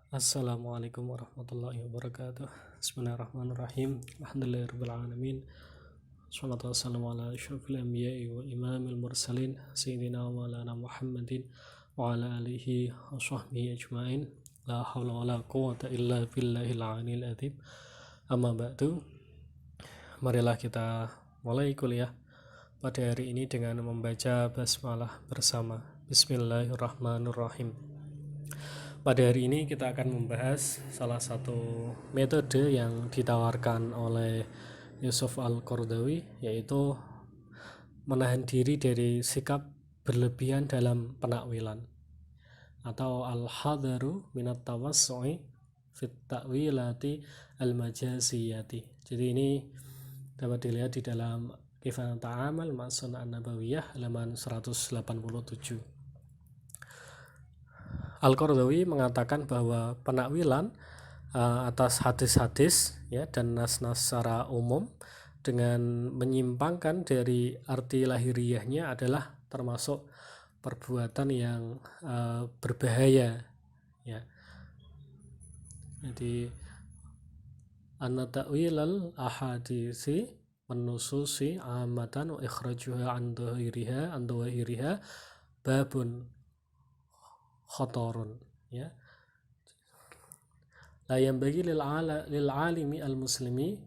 Assalamualaikum warahmatullahi wabarakatuh. Bismillahirrahmanirrahim. Alhamdulillahirrahmanirrahim. Salatu wassalamu ala asyrafil anbiya'i wa imamil mursalin Sayyidina wa maulana Muhammadin wa ala alihi wa sahbihi ajma'in. La hawla wa la quwata illa billahil aliyil adzim. Amma ba'du. Marilah kita mulai kuliah pada hari ini dengan membaca basmalah bersama. Bismillahirrahmanirrahim. Pada hari ini kita akan membahas salah satu metode yang ditawarkan oleh Yusuf Al-Qaradawi, yaitu menahan diri dari sikap berlebihan dalam penakwilan atau al-hadaru minat tawassu'i fit ta'wilati al-majaziyati. Jadi ini dapat dilihat di dalam Kifayatul Ta'amal Ma'sunnah An-Nabawiyah halaman 187. Al-Qaradawi mengatakan bahwa penakwilan atas hadis-hadis ya dan nas-nas secara umum dengan menyimpangkan dari arti lahiriahnya adalah termasuk perbuatan yang berbahaya ya. Jadi anna ta'wilal ahadisi menususi amatan wa ikhrajuha an dhahiriha babun khotorun ya. La yang bagi lil alimi al muslimi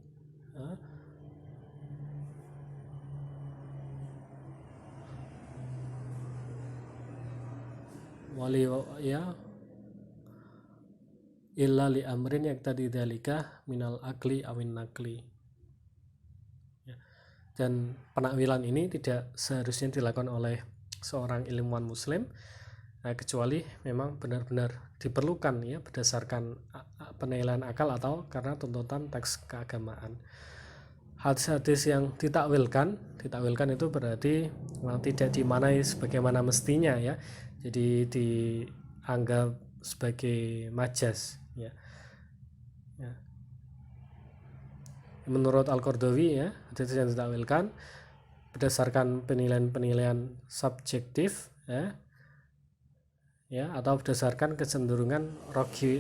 wali ya illa li amrin yaqtadi dzalika minal akli awin nakli ya. Dan penakwilan ini tidak seharusnya dilakukan oleh seorang ilmuwan muslim, kecuali memang benar-benar diperlukan ya berdasarkan penilaian akal atau karena tuntutan teks keagamaan. Hadis-hadis yang ditakwilkan itu berarti tidak dimanai sebagaimana mestinya ya, jadi dianggap sebagai majas ya. Menurut Al-Qaradawi ya, hadis yang ditakwilkan berdasarkan penilaian subjektif ya atau berdasarkan kecenderungan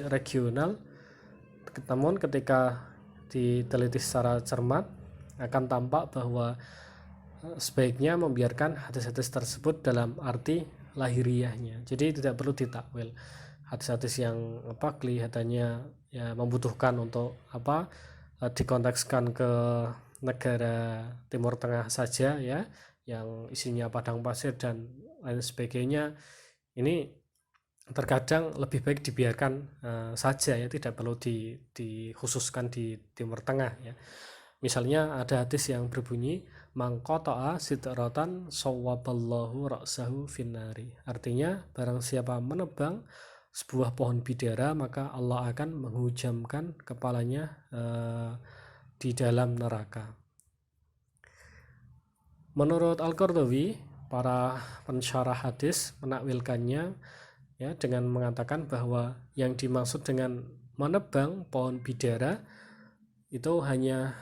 regional, namun ketika diteliti secara cermat akan tampak bahwa sebaiknya membiarkan hadis-hadis tersebut dalam arti lahiriahnya, jadi tidak perlu ditakwil. Hadis-hadis yang kelihatannya ya membutuhkan untuk dikontekskan ke negara Timur Tengah saja ya, yang isinya padang pasir dan lain sebagainya, ini terkadang lebih baik dibiarkan saja ya, tidak perlu dikhususkan di Timur Tengah ya. Misalnya ada hadis yang berbunyi mangqata'a sidratan sawwaballahu ra'sahu finnari, artinya barang siapa menebang sebuah pohon bidara maka Allah akan menghujamkan kepalanya di dalam neraka. Menurut Al-Qaradawi, para pensyarah hadis menakwilkannya ya dengan mengatakan bahwa yang dimaksud dengan menebang pohon bidara itu hanya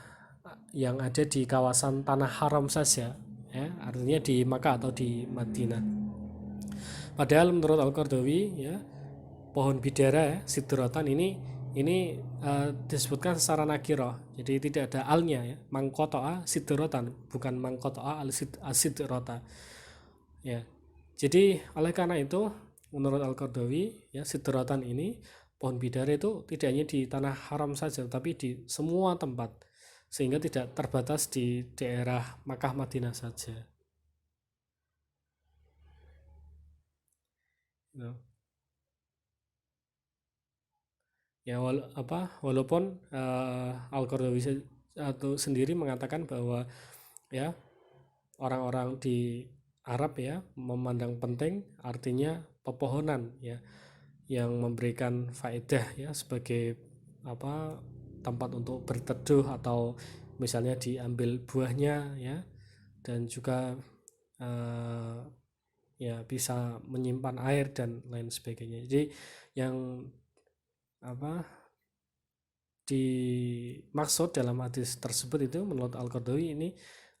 yang ada di kawasan tanah haram saja ya, artinya di Makkah atau di Madinah. Padahal menurut Al-Qaradawi ya, pohon bidara ya, sidratan ini disebutkan secara nakirah, jadi tidak ada alnya ya, mangqata'a sidratan, bukan mangqata'a al-sidrata ya. Jadi oleh karena itu menurut Al-Qaradawi ya, sidratan ini pohon bidara itu tidak hanya di tanah haram saja tapi di semua tempat, sehingga tidak terbatas di daerah Makkah Madinah saja ya. Walaupun Al-Qaradawi atau sendiri mengatakan bahwa ya orang-orang di Arab ya memandang penting artinya pepohonan ya yang memberikan faedah ya sebagai tempat untuk berteduh atau misalnya diambil buahnya ya, dan juga ya bisa menyimpan air dan lain sebagainya. Jadi yang dimaksud dalam hadis tersebut itu menurut Al-Qaradawi ini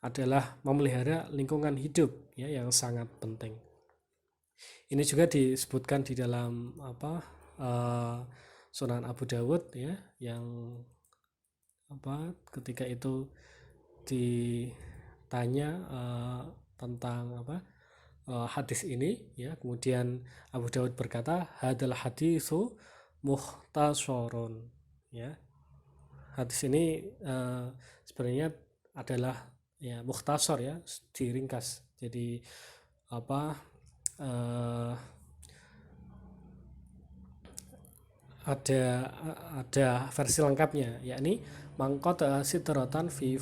adalah memelihara lingkungan hidup ya yang sangat penting. Ini juga disebutkan di dalam Sunan Abu Dawud ya, yang ketika itu ditanya tentang hadis ini ya, kemudian Abu Dawud berkata hadal hadisu mukhtasharun ya, hadis ini sebenarnya adalah ya mukhtasar ya, diringkas. Jadi ada versi lengkapnya, yakni mangqata sidratan fi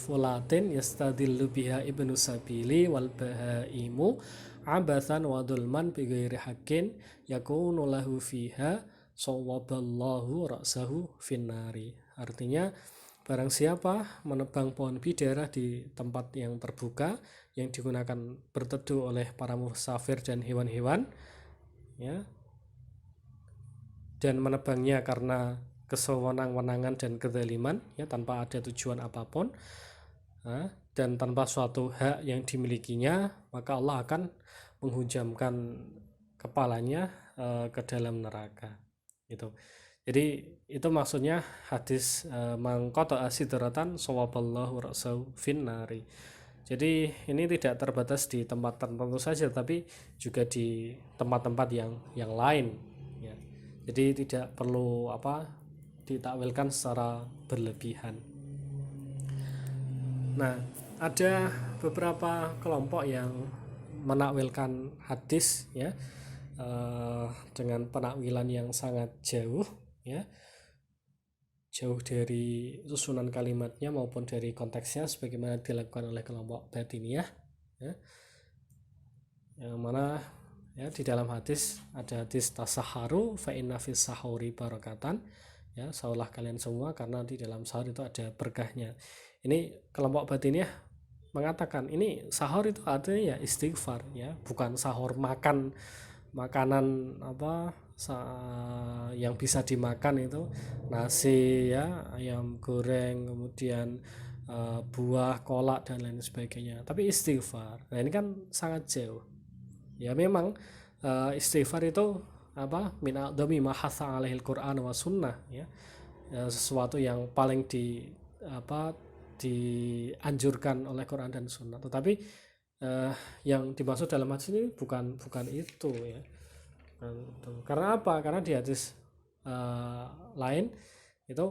fulatin yastadillu biha ibnu sabili wal bahaimu abathan wa dulman bi ghairi haqqin yakunu lahu fiha sawaballahu ra'sahu finnari. Artinya, barang siapa menebang pohon bidara di tempat yang terbuka yang digunakan berteduh oleh para musafir dan hewan-hewan ya, dan menebangnya karena kesewenang-wenangan dan kezaliman ya, tanpa ada tujuan apapun dan tanpa suatu hak yang dimilikinya, maka Allah akan menghujamkan kepalanya ke dalam neraka. Gitu. Jadi itu maksudnya hadis mangqata sidratan sawaballahu ra'sahu finnari. Jadi ini tidak terbatas di tempat tertentu saja, tapi juga di tempat-tempat yang lain ya. Jadi tidak perlu ditakwilkan secara berlebihan. Nah, ada beberapa kelompok yang menakwilkan hadis ya dengan penakwilan yang sangat jauh ya, jauh dari susunan kalimatnya maupun dari konteksnya, sebagaimana dilakukan oleh kelompok batiniyah ya, yang mana ya di dalam hadis ada hadis tasaharu fa inna fis sahuri barakatan ya, sahurlah kalian semua karena di dalam sahur itu ada berkahnya. Ini kelompok batiniyah mengatakan ini sahur itu artinya ya istighfar ya, bukan sahur makan makanan yang bisa dimakan itu nasi ya, ayam goreng, kemudian buah, kolak dan lain sebagainya, tapi istighfar. Nah ini kan sangat jauh ya. Memang istighfar itu min a'dhami ma hatha alaihil Qur'an wa sunnah ya, sesuatu yang paling dianjurkan oleh Quran dan sunnah. Tetapi yang dimaksud dalam hadis ini bukan itu ya. Karena apa? Karena di hadis lain itu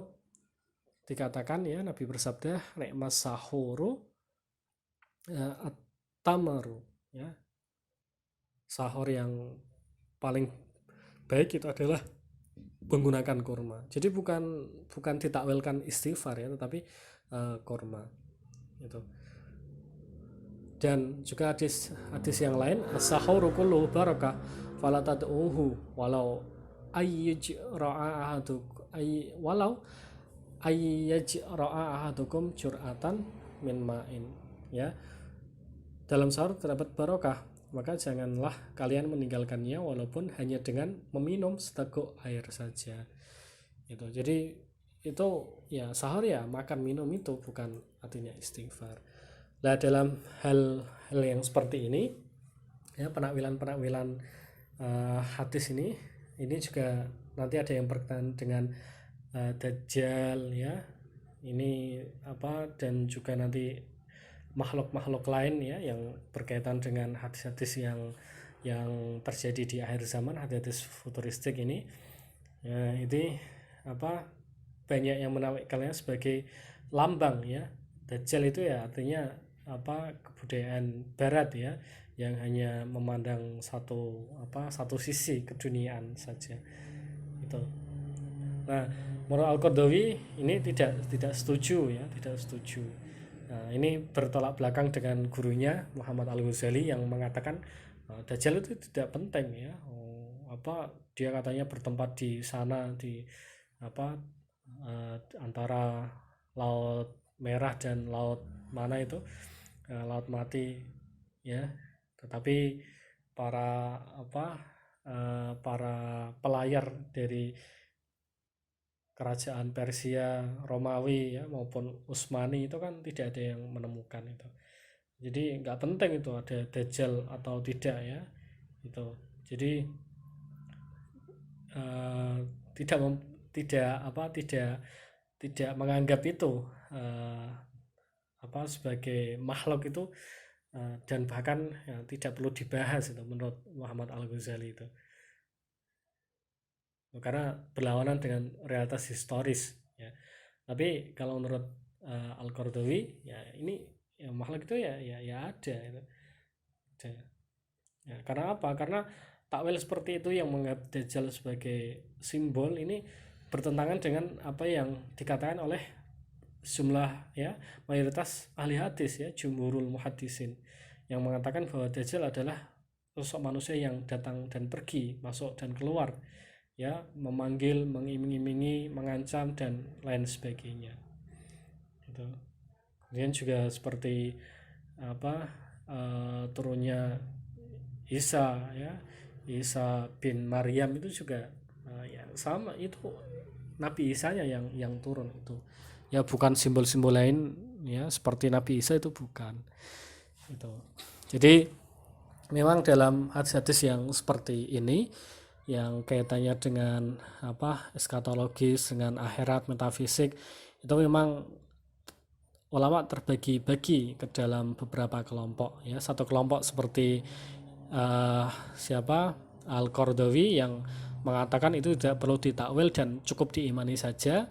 dikatakan ya, Nabi bersabda ni'mas sahuru at-tamaru ya, sahur yang paling baik itu adalah menggunakan kurma. Jadi bukan ditakwilkan istighfar ya, tetapi kurma itu. Dan juga hadis yang lain, as-sahuru kulluhu barakah fala tad'uhu walau ayyajra'a ahadukum jur'atan min ma'in ya. Dalam sahur terdapat barokah, maka janganlah kalian meninggalkannya walaupun hanya dengan meminum seteguk air saja. Itu. Jadi itu ya, sahur ya makan minum itu, bukan artinya istighfar. Nah, dalam hal yang seperti ini ya, penakwilan hadis ini juga nanti ada yang berkaitan dengan Dajjal ya, ini dan juga nanti makhluk lain ya, yang berkaitan dengan hadis-hadis yang terjadi di akhir zaman, hadis futuristik ini ya. Ini banyak yang menakwilkannya sebagai lambang ya. Dajjal itu ya artinya kebudayaan barat ya, yang hanya memandang satu sisi keduniaan saja itu. Nah, menurut Al-Qardawi ini tidak setuju ya, tidak setuju. Nah, ini bertolak belakang dengan gurunya Muhammad Al-Ghazali yang mengatakan Dajjal itu tidak penting ya. Dia katanya bertempat di sana di antara Laut Merah dan laut mana itu, laut mati ya. Tetapi para pelayar dari kerajaan Persia, Romawi ya maupun Utsmani itu kan tidak ada yang menemukan itu. Jadi nggak penting itu ada Dajjal atau tidak ya itu. Jadi eh, tidak tidak tidak menganggap itu eh, sebagai makhluk itu, dan bahkan ya, tidak perlu dibahas itu menurut Muhammad Al-Ghazali itu, karena berlawanan dengan realitas historis ya. Tapi kalau menurut Al-Qardawi ya ini ya, makhluk itu ya ada itu. Ada. Ya, karena apa? Karena takwil seperti itu yang menganggap Dajjal sebagai simbol ini bertentangan dengan apa yang dikatakan oleh jumlah ya mayoritas ahli hadis ya, jumhurul muhaddisin, yang mengatakan bahwa Dajjal adalah sosok manusia yang datang dan pergi, masuk dan keluar, ya, memanggil, mengiming-imingi, mengancam dan lain sebagainya. Gitu. Kemudian juga seperti apa turunnya Isa ya, Isa bin Maryam itu juga ya sama, itu Nabi Isanya yang turun itu. Ya bukan simbol-simbol lain ya seperti Nabi Isa, itu bukan. Itu. Jadi memang dalam hadis-hadis yang seperti ini yang kaitannya dengan eskatologis, dengan akhirat, metafisik, itu memang ulama terbagi-bagi ke dalam beberapa kelompok ya. Satu kelompok seperti siapa Al-Qardawi yang mengatakan itu tidak perlu ditakwil dan cukup diimani saja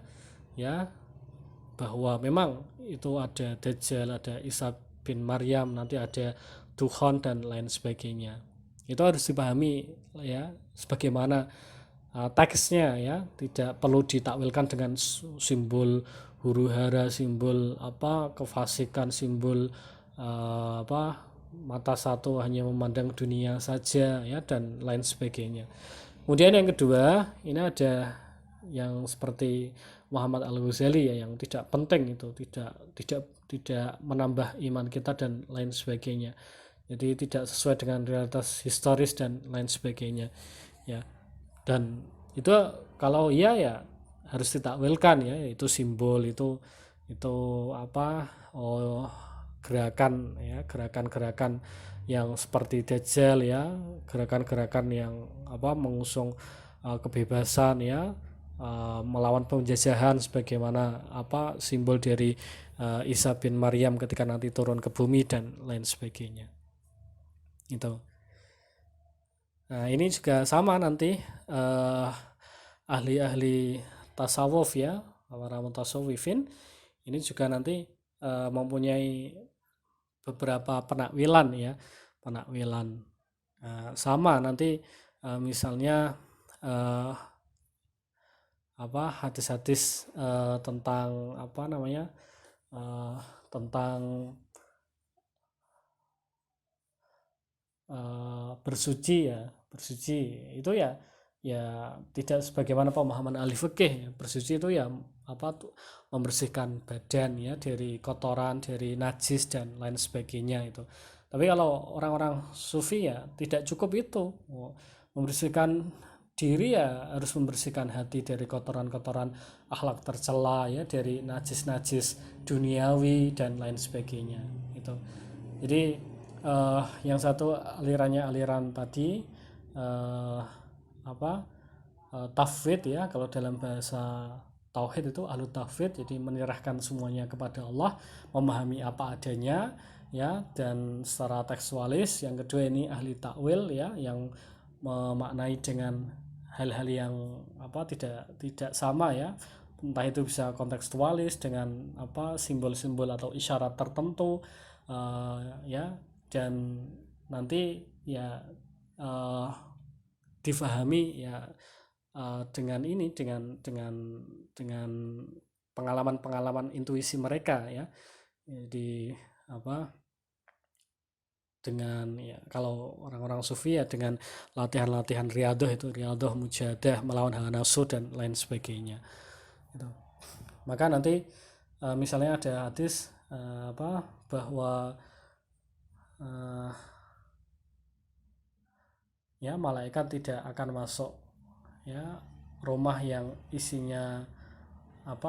ya, bahwa memang itu ada Dajjal, ada Isa bin Maryam, nanti ada Tuhan dan lain sebagainya. Itu harus dipahami ya sebagaimana teksnya ya, tidak perlu ditakwilkan dengan simbol huru hara, simbol kefasikan, simbol mata satu hanya memandang dunia saja ya dan lain sebagainya. Kemudian yang kedua, ini ada yang seperti Muhammad Al-Ghazali ya, yang tidak penting itu, tidak menambah iman kita dan lain sebagainya. Jadi tidak sesuai dengan realitas historis dan lain sebagainya ya. Dan itu kalau iya ya harus ditakwilkan ya, itu simbol, itu gerakan ya, gerakan-gerakan yang seperti Dajjal ya, gerakan-gerakan yang mengusung kebebasan ya, melawan penjajahan, sebagaimana simbol dari Isa bin Maryam ketika nanti turun ke bumi dan lain sebagainya itu. Nah ini juga sama nanti ahli-ahli tasawuf ya, para mutasawwifin ini juga nanti mempunyai beberapa penakwilan ya, penakwilan sama nanti misalnya hadis-hadis tentang tentang bersuci ya, bersuci itu ya tidak sebagaimana pemahaman ahli fikih. Bersuci itu ya membersihkan badan ya dari kotoran, dari najis dan lain sebagainya itu. Tapi kalau orang-orang sufi ya tidak cukup itu, membersihkan diri ya harus membersihkan hati dari kotoran-kotoran akhlak tercela ya, dari najis-najis duniawi dan lain sebagainya itu. Jadi yang satu alirannya aliran tadi tauhid ya, kalau dalam bahasa tauhid itu ahlu tauhid, jadi menyerahkan semuanya kepada Allah, memahami apa adanya ya, dan secara tekstualis. Yang kedua ini ahli takwil ya, yang memaknai dengan hal-hal yang tidak sama ya, entah itu bisa kontekstualis dengan simbol-simbol atau isyarat tertentu ya, dan nanti ya difahami ya dengan ini, dengan pengalaman-pengalaman intuisi mereka ya. Jadi dengan ya, kalau orang-orang sufi ya dengan latihan-latihan riyadhah, itu riyadhah mujahadah, melawan hawa nafsu dan lain sebagainya itu. Maka nanti misalnya ada hadis bahwa ya malaikat tidak akan masuk ya rumah yang isinya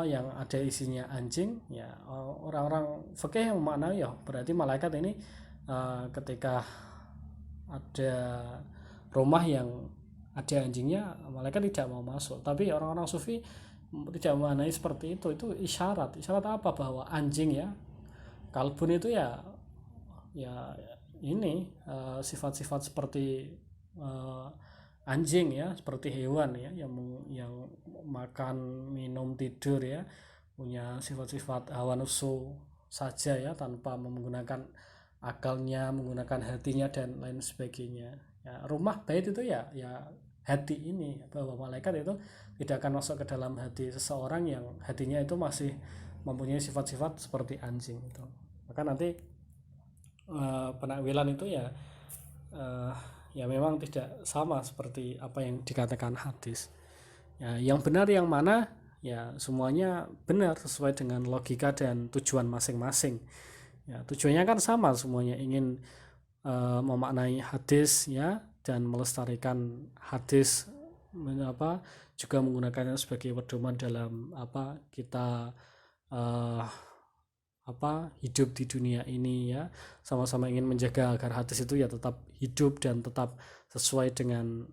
yang ada isinya anjing ya. Orang-orang fikih yang memaknai ya berarti malaikat ini ketika ada rumah yang ada anjingnya, malaikat tidak mau masuk. Tapi orang-orang sufi tidak memaknai seperti itu isyarat apa, bahwa anjing ya, kalbun itu ya ini sifat-sifat seperti uh, anjing ya, seperti hewan ya, yang makan, minum, tidur ya, punya sifat-sifat hawa nafsu saja ya, tanpa menggunakan akalnya, menggunakan hatinya dan lain sebagainya. Ya, rumah bait itu ya hati ini, bahwa malaikat itu tidak akan masuk ke dalam hati seseorang yang hatinya itu masih mempunyai sifat-sifat seperti anjing itu. Maka nanti penakwilan itu ya memang tidak sama seperti apa yang dikatakan hadis. Ya, yang benar yang mana? Ya semuanya benar sesuai dengan logika dan tujuan masing-masing. Ya, tujuannya kan sama semuanya, ingin memaknai hadis ya, dan melestarikan hadis, juga menggunakannya sebagai pedoman dalam kita hidup di dunia ini ya, sama-sama ingin menjaga agar hadis itu ya tetap hidup dan tetap sesuai dengan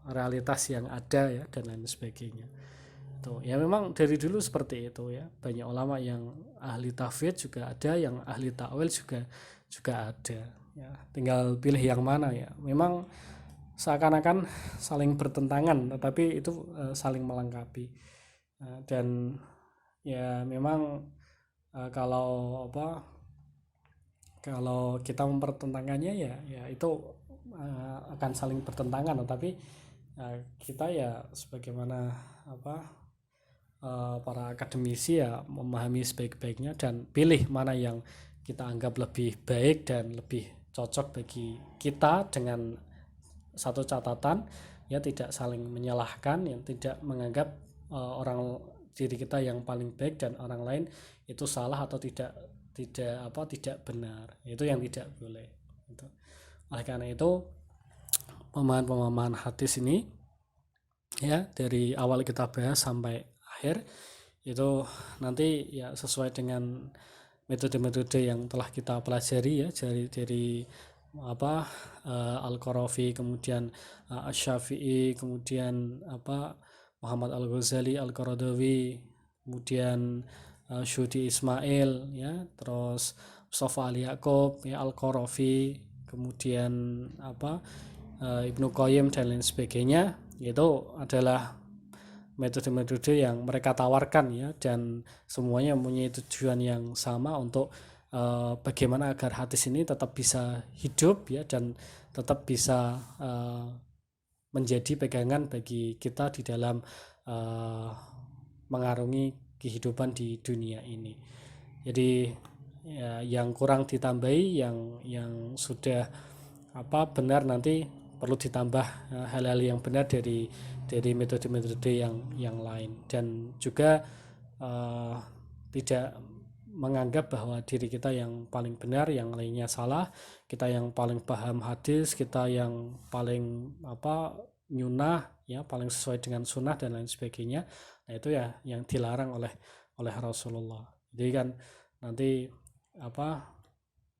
realitas yang ada ya, dan lain sebagainya. Tuh ya, memang dari dulu seperti itu ya, banyak ulama yang ahli tafsir juga ada, yang ahli takwil juga ada ya, tinggal pilih yang mana ya. Memang seakan-akan saling bertentangan, tetapi itu saling melengkapi. Dan ya memang kalau kita mempertentangkannya ya itu akan saling bertentangan, tetapi kita ya sebagaimana para akademisi ya memahami sebaik-baiknya dan pilih mana yang kita anggap lebih baik dan lebih cocok bagi kita, dengan satu catatan ya, tidak saling menyalahkan, yang tidak menganggap orang diri kita yang paling baik dan orang lain itu salah atau tidak benar. Itu yang tidak boleh. Oleh karena itu pemahaman hadis ini ya, dari awal kita bahas sampai akhir itu nanti ya sesuai dengan metode-metode yang telah kita pelajari ya, dari Al-Qarafi, kemudian Asy-Syafi'i, kemudian Muhammad Al-Ghazali, Al-Qaradawi, kemudian Syudi Ismail ya, terus Mustafa Ali Yaakob ya, Al-Qarafi, kemudian Ibnu Qayyim dan lain sebagainya. Itu adalah metode-metode yang mereka tawarkan ya, dan semuanya mempunyai tujuan yang sama untuk bagaimana agar hadis ini tetap bisa hidup ya, dan tetap bisa menjadi pegangan bagi kita di dalam mengarungi kehidupan di dunia ini. Jadi ya, yang kurang ditambahi, yang sudah benar nanti perlu ditambah hal-hal yang benar dari metode-metode yang lain, dan juga tidak menganggap bahwa diri kita yang paling benar, yang lainnya salah, kita yang paling paham hadis, kita yang paling nyunah ya, paling sesuai dengan sunnah dan lain sebagainya. Nah itu ya yang dilarang oleh Rasulullah. Jadi kan nanti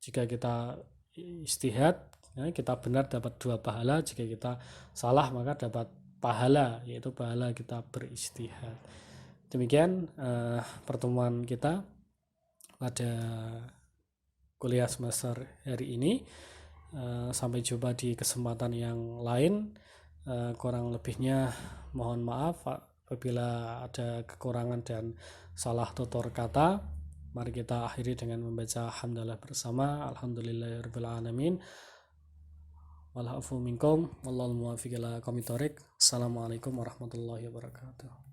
jika kita ijtihad ya, kita benar dapat 2 pahala, jika kita salah maka dapat pahala, yaitu pahala kita berijtihad. Demikian pertemuan kita pada kuliah semester hari ini. Sampai jumpa di kesempatan yang lain. Kurang lebihnya mohon maaf apabila ada kekurangan dan salah tutur kata. Mari kita akhiri dengan membaca hamdalah bersama. Alhamdulillahirabbil alamin. Wal afu minkum wallahul muwaffiq ila aqwamit thoriq. Assalamualaikum warahmatullahi wabarakatuh.